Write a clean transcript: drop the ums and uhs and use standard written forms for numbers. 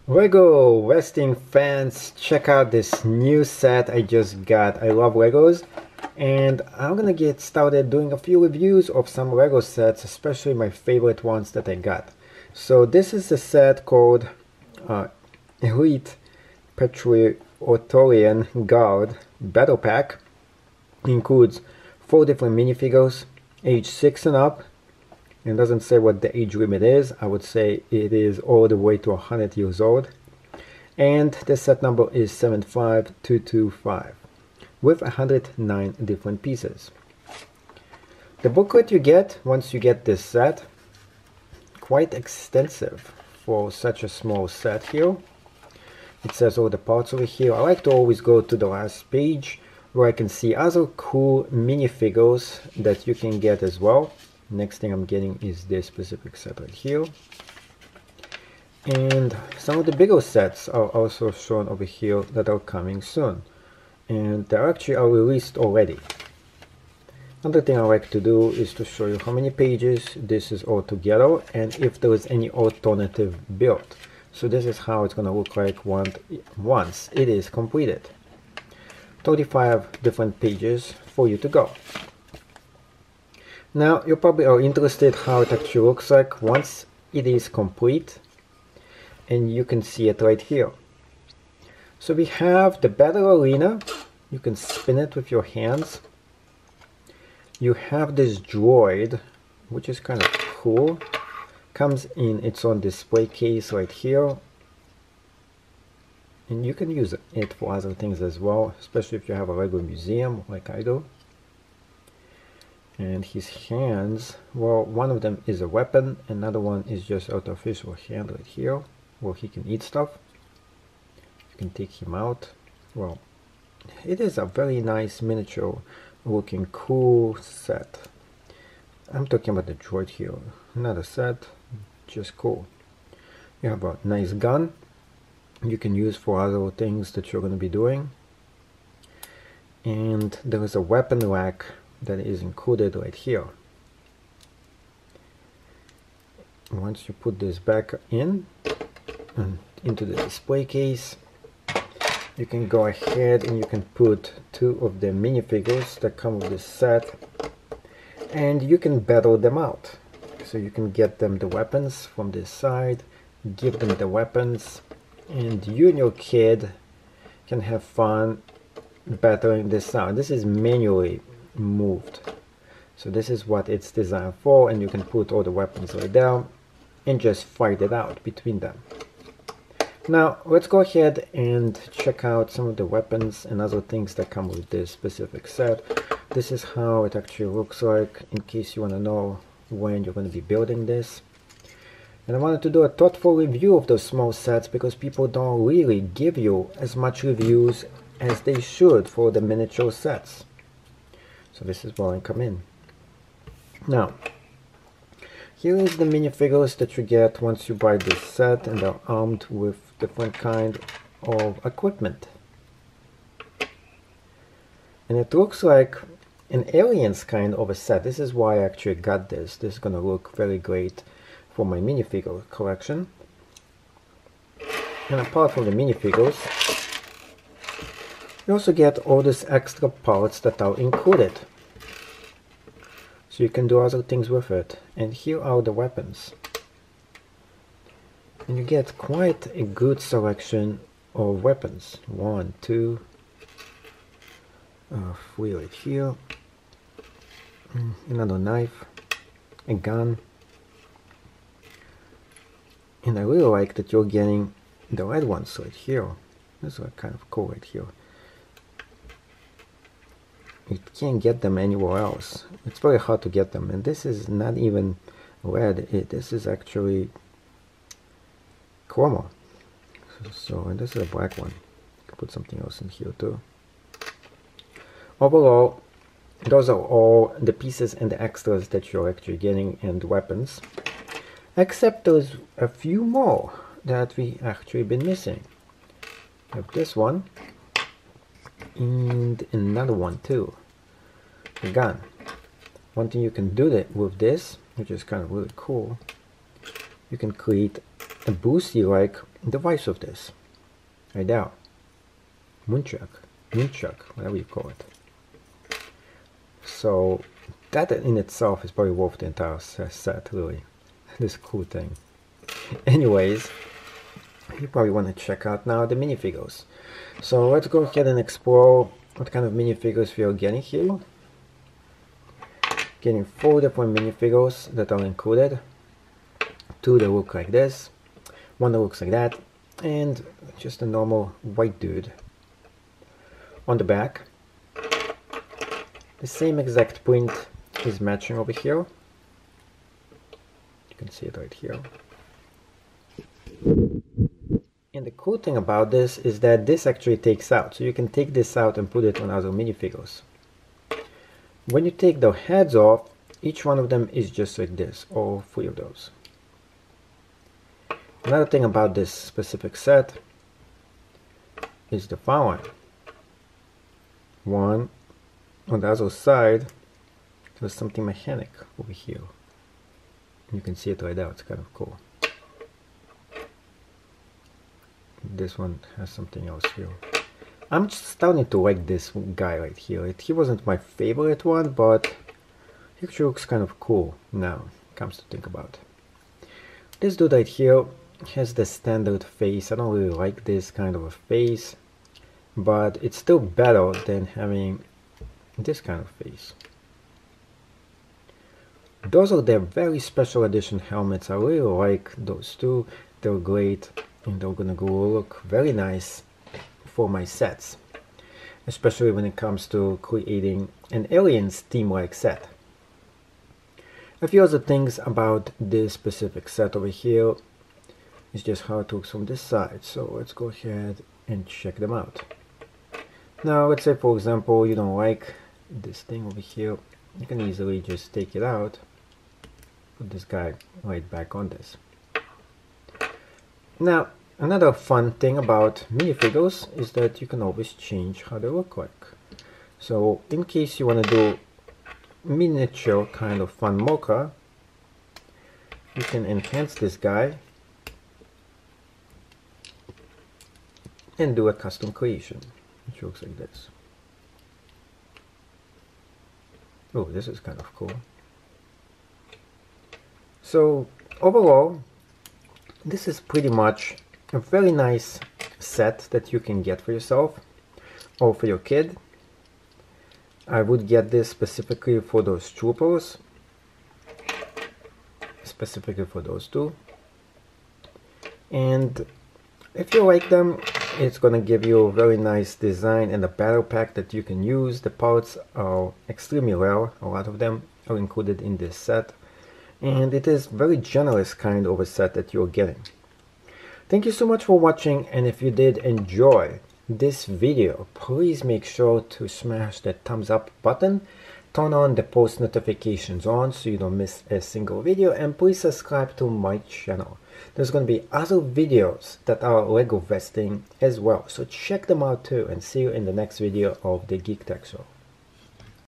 Legovesting fans, check out this new set I just got. I love Legos, and I'm gonna get started doing a few reviews of some Lego sets, especially my favorite ones that I got. So this is a set called Elite Praetorian Guard Battle Pack. Includes 4 different minifigures, age 6 and up. It doesn't say what the age limit is. I would say it is all the way to 100 years old. And the set number is 75225 with 109 different pieces. The booklet you get once you get this set, quite extensive for such a small set here. It says all the parts over here. I like to always go to the last page where I can see other cool minifigures that you can get as well. Next thing I'm getting is this specific set right here. And some of the bigger sets are also shown over here that are coming soon. And they actually are released already. Another thing I like to do is to show you how many pages this is all together and if there is any alternative build. So this is how it's going to look like once it is completed. 35 different pages for you to go. Now you probably are interested how it actually looks like once it is complete, and you can see it right here. So we have the battle arena. You can spin it with your hands. You have this droid, which is kind of cool. Comes in its own display case right here, and you can use it for other things as well, especially if you have a Lego museum like I do. And his hands, well, one of them is a weapon, another one is just artificial hand right here where he can eat stuff. You can take him out. Well, it is a very nice miniature looking cool set. I'm talking about the droid here, not a set, just cool. You have a nice gun you can use for other things that you're going to be doing, and there is a weapon rack that is included right here. Once you put this back in and into the display case, you can go ahead and you can put 2 of the minifigures that come with this set, and you can battle them out. So you can get them the weapons from this side, give them the weapons, and you and your kid can have fun battling this out. This is manually moved, so this is what it's designed for, and you can put all the weapons right down and just fight it out between them. Now let's go ahead and check out some of the weapons and other things that come with this specific set. This is how it actually looks like, in case you want to know when you're going to be building this. And I wanted to do a thoughtful review of those small sets because people don't really give you as much reviews as they should for the miniature sets. So this is where I come in. Now, here is the minifigures that you get once you buy this set, and they're armed with different kind of equipment. And it looks like an Aliens kind of a set. This is why I actually got this. This is going to look very great for my minifigure collection. And apart from the minifigures, you also get all these extra parts that are included. So you can do other things with it. And here are the weapons. And you get quite a good selection of weapons. 1, 2, 3 right here. Another knife, a gun. And I really like that you're getting the red ones right here. These are kind of cool right here. You can't get them anywhere else. It's very hard to get them, and this is not even red. This is actually chroma. So, and this is a black one. You can put something else in here too. Overall, those are all the pieces and the extras that you're actually getting, and weapons. Except there's a few more that we actually been missing. We have this one. And another one too, a gun. One thing you can do with this, which is kind of really cool, you can create boosty like device of this. Right now. Moonchuck, whatever you call it. So that in itself is probably worth the entire set, really. This cool thing. Anyways, you probably want to check out now the minifigures. So let's go ahead and explore what kind of minifigures we are getting here. Getting 4 different minifigures that are included. 2 that look like this, 1 that looks like that, and just a normal white dude. On the back, the same exact print is matching over here. You can see it right here. And the cool thing about this is that this actually takes out. So you can take this out and put it on other minifigures. When you take the heads off, each one of them is just like this, all 3 of those. Another thing about this specific set is the following. One, on the other side, there's something mechanic over here. You can see it right there, it's kind of cool. This one has something else here. I'm just starting to like this guy right here. He wasn't my favorite one, but he actually looks kind of cool now, comes to think about it. This dude right here has the standard face. I don't really like this kind of a face, but it's still better than having this kind of face. Those are their very special edition helmets. I really like those two. They're great and they're gonna go look very nice for my sets, especially when it comes to creating an Aliens theme-like set. A few other things about this specific set over here is just how it looks from this side. So let's go ahead and check them out. Now let's say for example you don't like this thing over here, you can easily just take it out, put this guy right back on this. Now another fun thing about minifigures is that you can always change how they look like. So in case you want to do miniature kind of fun mocha, you can enhance this guy and do a custom creation, which looks like this. Oh, this is kind of cool. So overall, this is pretty much a very nice set that you can get for yourself or for your kid. I would get this specifically for those troopers, specifically for those two. And if you like them, it's gonna give you a very nice design and a battle pack that you can use. The parts are extremely rare, a lot of them are included in this set, and it is very generous kind of a set that you're getting. Thank you so much for watching, and if you did enjoy this video, please make sure to smash that thumbs up button, turn on the post notifications on so you don't miss a single video, and please subscribe to my channel. There's going to be other videos that are Legovesting as well, so check them out too, and see you in the next video of the Geek Tech Show.